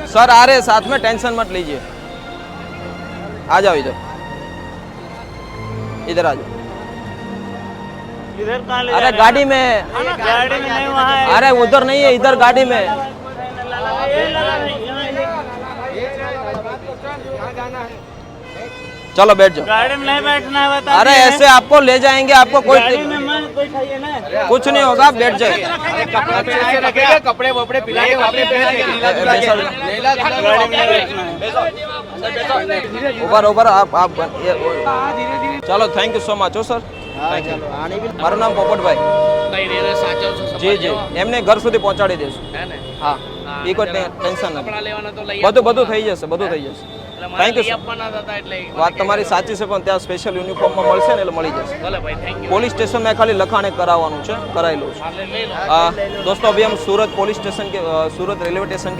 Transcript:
Sir आ रहे साथ में, टेंशन मत लीजिए। आ जाओ इधर, इधर आ जाओ। इधर कहाँ ले अरे गाड़ी में, गाड़ी में नहीं, वहाँ है। अरे उधर नहीं है, इधर गाड़ी में। चलो बैठ जाओ। गाड़ी में नहीं बैठना है, बता अरे दिए। ऐसे आपको ले जाएंगे, आपको कोई गाड़ी में मत बैठाइए ना। कुछ नहीं होगा, बैठ जाइए। कपड़े वपड़े पिलाए ऊपर ऊपर आप चलो, थैंक यू સો મચ હો સર। મારું નામ પોપટભાઈ। જી જી, એમને ઘર સુધી પહોંચાડી દેશું। હા, એ કોઈ ટેન્શન નથી, બધું થઈ જશે, બધું થઈ જશે। Thank you sir. વાત તમારી સાચી છે, પણ ત્યાં સ્પેશિયલ યુનિફોર્મમાં મળશે ને એટલે મળી જશે। पुलिस स्टेशन में खाली लखाने करावानुं छे, करायेलुं छे। दोस्तों अभी हम सूरत पुलिस स्टेशन के सूरत रेलवे स्टेशन के